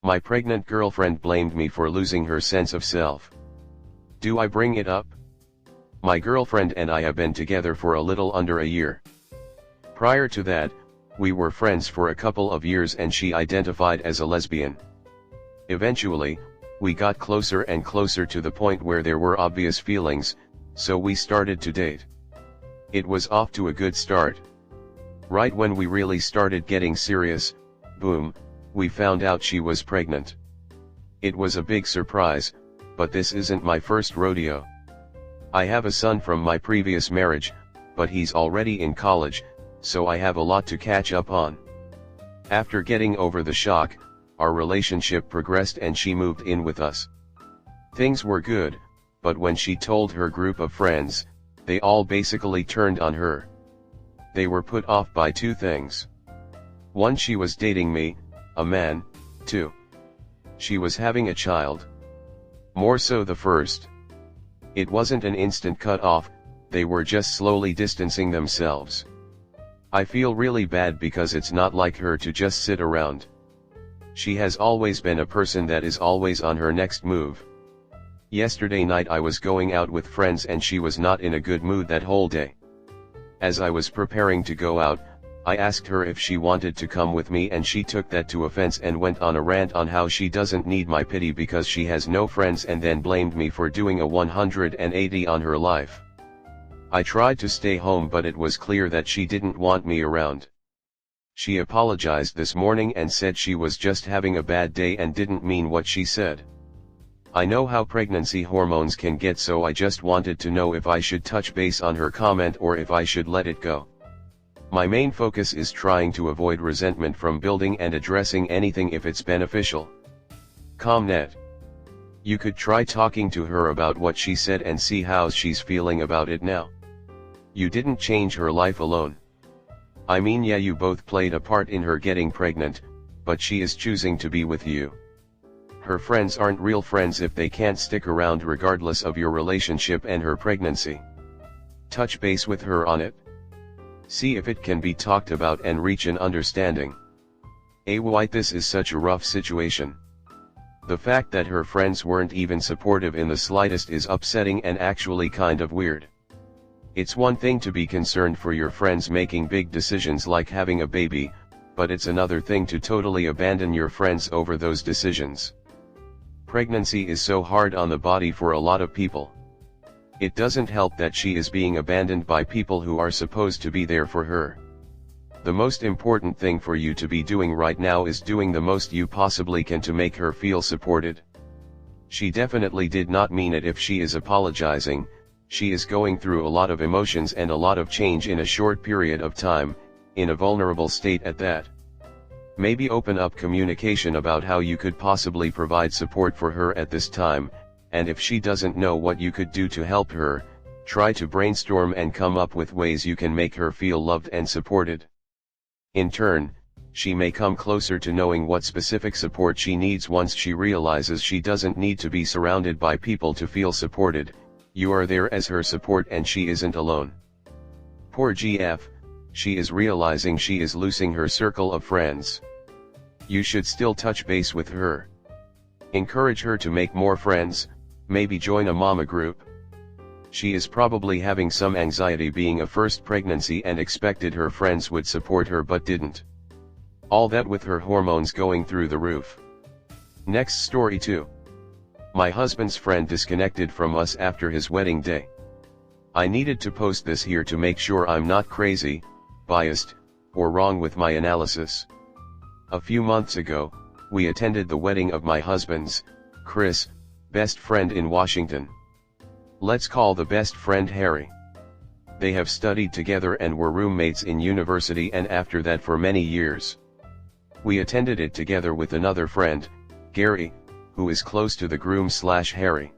My pregnant girlfriend blamed me for losing her sense of self. Do I bring it up? My girlfriend and I have been together for a little under a year. Prior to that, we were friends for a couple of years and she identified as a lesbian. Eventually, we got closer and closer to the point where there were obvious feelings, so we started to date. It was off to a good start. Right when we really started getting serious, boom, we found out she was pregnant. It was a big surprise, but this isn't my first rodeo. I have a son from my previous marriage, but he's already in college, so I have a lot to catch up on. After getting over the shock, our relationship progressed and she moved in with us. Things were good, but when she told her group of friends, they all basically turned on her. They were put off by two things. One, she was dating me, a man. Two, she was having a child. More so the first. It wasn't an instant cut off, they were just slowly distancing themselves. I feel really bad because it's not like her to just sit around. She has always been a person that is always on her next move. Yesterday night I was going out with friends and she was not in a good mood that whole day. As I was preparing to go out, I asked her if she wanted to come with me and she took that to offense and went on a rant on how she doesn't need my pity because she has no friends and then blamed me for doing a 180 on her life. I tried to stay home but it was clear that she didn't want me around. She apologized this morning and said she was just having a bad day and didn't mean what she said. I know how pregnancy hormones can get, so I just wanted to know if I should touch base on her comment or if I should let it go. My main focus is trying to avoid resentment from building and addressing anything if it's beneficial. ComNet. You could try talking to her about what she said and see how she's feeling about it now. You didn't change her life alone. I mean, yeah, you both played a part in her getting pregnant, but she is choosing to be with you. Her friends aren't real friends if they can't stick around regardless of your relationship and her pregnancy. Touch base with her on it. See if it can be talked about and reach an understanding. White, this is such a rough situation. The fact that her friends weren't even supportive in the slightest is upsetting and actually kind of weird. It's one thing to be concerned for your friends making big decisions like having a baby, but it's another thing to totally abandon your friends over those decisions. Pregnancy is so hard on the body for a lot of people. It doesn't help that she is being abandoned by people who are supposed to be there for her. The most important thing for you to be doing right now is doing the most you possibly can to make her feel supported. She definitely did not mean it if she is apologizing. She is going through a lot of emotions and a lot of change in a short period of time, in a vulnerable state at that. Maybe open up communication about how you could possibly provide support for her at this time, and if she doesn't know what you could do to help her, try to brainstorm and come up with ways you can make her feel loved and supported. In turn, she may come closer to knowing what specific support she needs once she realizes she doesn't need to be surrounded by people to feel supported. You are there as her support and she isn't alone. Poor GF, she is realizing she is losing her circle of friends. You should still touch base with her. Encourage her to make more friends, maybe join a mama group. She is probably having some anxiety being a first pregnancy and expected her friends would support her but didn't. All that with her hormones going through the roof. Next story 2. My husband's friend disconnected from us after his wedding day. I needed to post this here to make sure I'm not crazy, biased, or wrong with my analysis. A few months ago, we attended the wedding of my husband's, Chris, best friend in Washington. Let's call the best friend Harry. They have studied together and were roommates in university and after that for many years. We attended it together with another friend, Gary, who is close to the groom/Harry.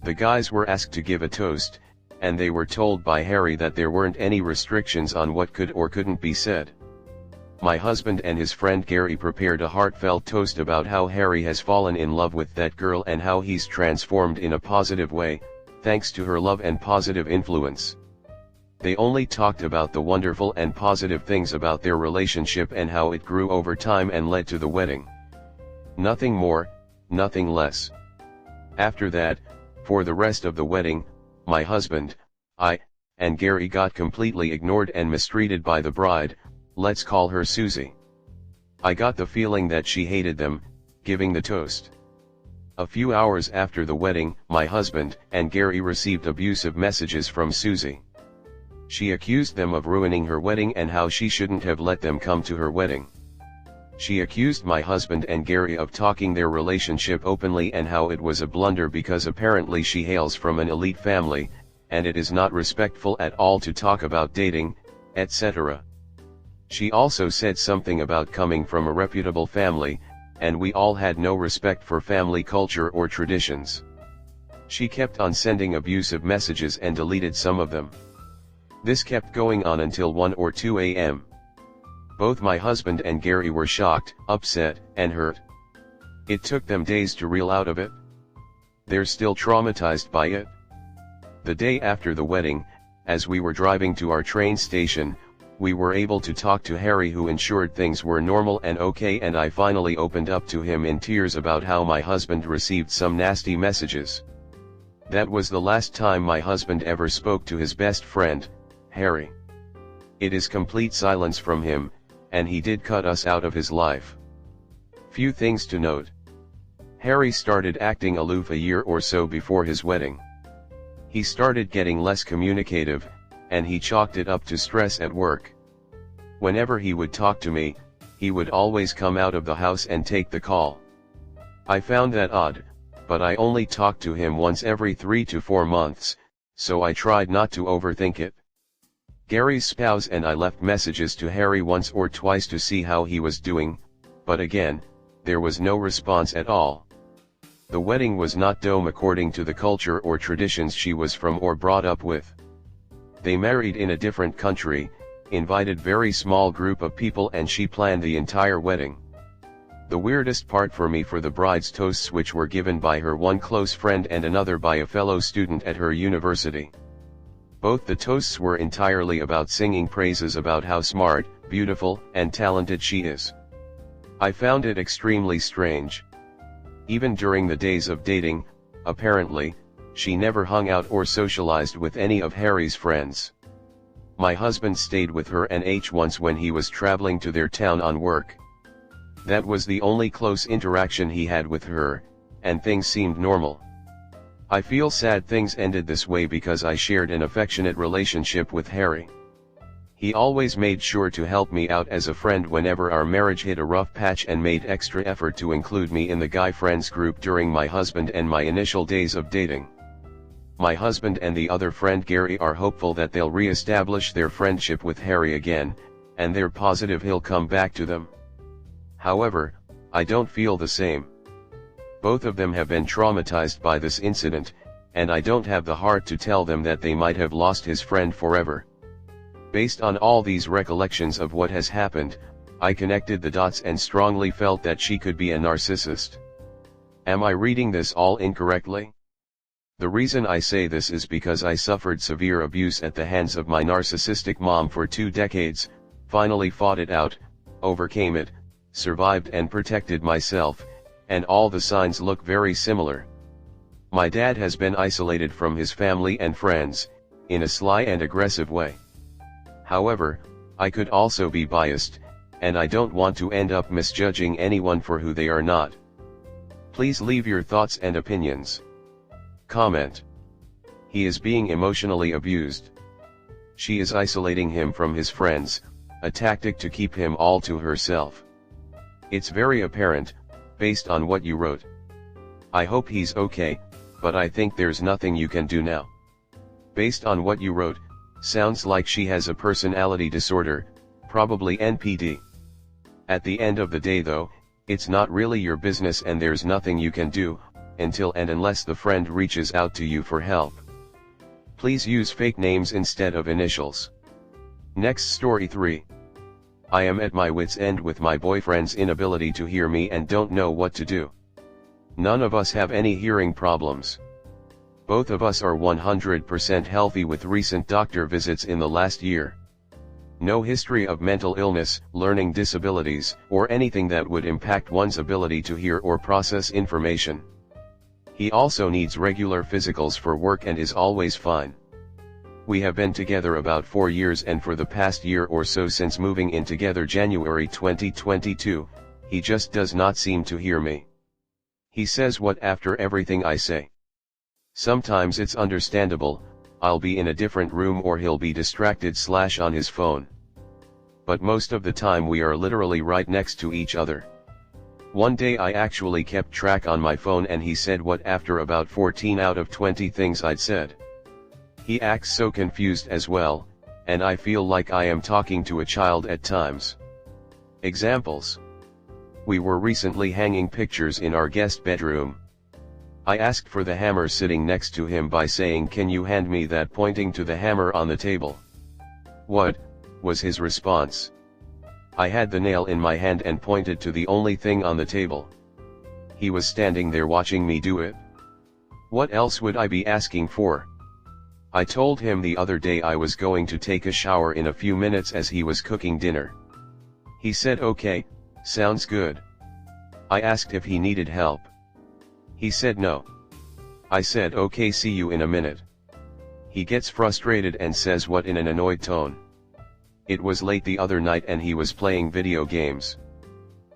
The guys were asked to give a toast, and they were told by Harry that there weren't any restrictions on what could or couldn't be said. My husband and his friend Gary prepared a heartfelt toast about how Harry has fallen in love with that girl and how he's transformed in a positive way, thanks to her love and positive influence. They only talked about the wonderful and positive things about their relationship and how it grew over time and led to the wedding. Nothing more, nothing less. After that, for the rest of the wedding, my husband, I, and Gary got completely ignored and mistreated by the bride, let's call her Susie. I got the feeling that she hated them, giving the toast. A few hours after the wedding, my husband and Gary received abusive messages from Susie. She accused them of ruining her wedding and how she shouldn't have let them come to her wedding. She accused my husband and Gary of talking their relationship openly and how it was a blunder because apparently she hails from an elite family, and it is not respectful at all to talk about dating, etc. She also said something about coming from a reputable family, and we all had no respect for family culture or traditions. She kept on sending abusive messages and deleted some of them. This kept going on until 1 or 2 a.m. Both my husband and Gary were shocked, upset, and hurt. It took them days to reel out of it. They're still traumatized by it. The day after the wedding, as we were driving to our train station, we were able to talk to Harry, who ensured things were normal and okay, and I finally opened up to him in tears about how my husband received some nasty messages. That was the last time my husband ever spoke to his best friend, Harry. It is complete silence from him, and he did cut us out of his life. Few things to note. Harry started acting aloof a year or so before his wedding. He started getting less communicative, and he chalked it up to stress at work. Whenever he would talk to me, he would always come out of the house and take the call. I found that odd, but I only talked to him once every 3 to 4 months, so I tried not to overthink it. Gary's spouse and I left messages to Harry once or twice to see how he was doing, but again, there was no response at all. The wedding was not done according to the culture or traditions she was from or brought up with. They married in a different country, invited very small group of people, and she planned the entire wedding. The weirdest part for me for the bride's toasts, which were given by her one close friend and another by a fellow student at her university. Both the toasts were entirely about singing praises about how smart, beautiful, and talented she is. I found it extremely strange. Even during the days of dating, apparently, she never hung out or socialized with any of Harry's friends. My husband stayed with her and H once when he was traveling to their town on work. That was the only close interaction he had with her, and things seemed normal. I feel sad things ended this way because I shared an affectionate relationship with Harry. He always made sure to help me out as a friend whenever our marriage hit a rough patch, and made extra effort to include me in the guy friends group during my husband and my initial days of dating. My husband and the other friend Gary are hopeful that they'll re-establish their friendship with Harry again, and they're positive he'll come back to them. However, I don't feel the same. Both of them have been traumatized by this incident, and I don't have the heart to tell them that they might have lost his friend forever. Based on all these recollections of what has happened, I connected the dots and strongly felt that she could be a narcissist. Am I reading this all incorrectly? The reason I say this is because I suffered severe abuse at the hands of my narcissistic mom for 2 decades, finally fought it out, overcame it, survived and protected myself, and all the signs look very similar. My dad has been isolated from his family and friends, in a sly and aggressive way. However, I could also be biased, and I don't want to end up misjudging anyone for who they are not. Please leave your thoughts and opinions. Comment. He is being emotionally abused. She is isolating him from his friends, a tactic to keep him all to herself. It's very apparent, based on what you wrote. I hope he's okay, but I think there's nothing you can do now. Based on what you wrote, sounds like she has a personality disorder, probably NPD. At the end of the day though, it's not really your business and there's nothing you can do, until and unless the friend reaches out to you for help. Please use fake names instead of initials. Next story 3. I am at my wit's end with my boyfriend's inability to hear me and don't know what to do. None of us have any hearing problems. Both of us are 100% healthy with recent doctor visits in the last year. No history of mental illness, learning disabilities, or anything that would impact one's ability to hear or process information. He also needs regular physicals for work and is always fine. We have been together about 4 years, and for the past year or so since moving in together January 2022, he just does not seem to hear me. He says what after everything I say. Sometimes it's understandable, I'll be in a different room or he'll be distracted / on his phone. But most of the time we are literally right next to each other. One day I actually kept track on my phone and he said what after about 14 out of 20 things I'd said. He acts so confused as well, and I feel like I am talking to a child at times. Examples. We were recently hanging pictures in our guest bedroom. I asked for the hammer sitting next to him by saying, "Can you hand me that?" pointing to the hammer on the table. "What?" was his response. I had the nail in my hand and pointed to the only thing on the table. He was standing there watching me do it. What else would I be asking for? I told him the other day I was going to take a shower in a few minutes as he was cooking dinner. He said, "Okay, sounds good." I asked if he needed help. He said no. I said, "Okay, see you in a minute." He gets frustrated and says what in an annoyed tone. It was late the other night and he was playing video games.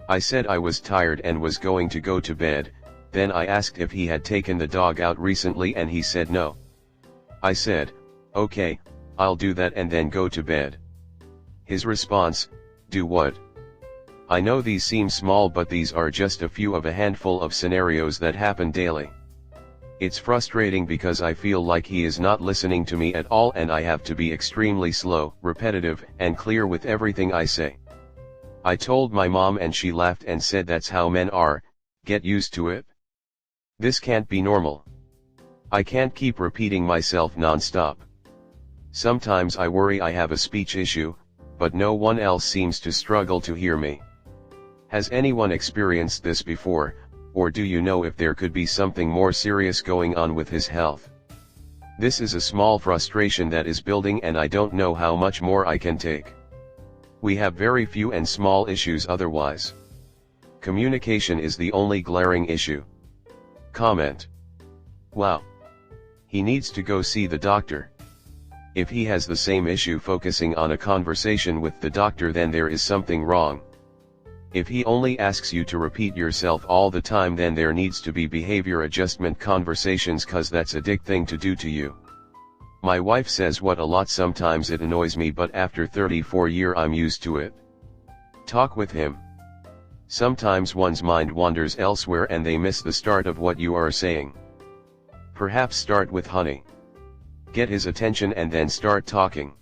I said I was tired and was going to go to bed, then I asked if he had taken the dog out recently and he said no. I said, "Okay, I'll do that and then go to bed." His response, "Do what?" I know these seem small, but these are just a few of a handful of scenarios that happen daily. It's frustrating because I feel like he is not listening to me at all and I have to be extremely slow, repetitive, and clear with everything I say. I told my mom and she laughed and said that's how men are, get used to it. This can't be normal. I can't keep repeating myself non-stop. Sometimes I worry I have a speech issue, but no one else seems to struggle to hear me. Has anyone experienced this before, or do you know if there could be something more serious going on with his health? This is a small frustration that is building and I don't know how much more I can take. We have very few and small issues otherwise. Communication is the only glaring issue. Comment. Wow. He needs to go see the doctor. If he has the same issue focusing on a conversation with the doctor, then there is something wrong. If he only asks you to repeat yourself all the time, then there needs to be behavior adjustment conversations, cause that's a dick thing to do to you. My wife says what a lot, sometimes it annoys me, but after 34 years I'm used to it. Talk with him. Sometimes one's mind wanders elsewhere and they miss the start of what you are saying. Perhaps start with honey. Get his attention and then start talking.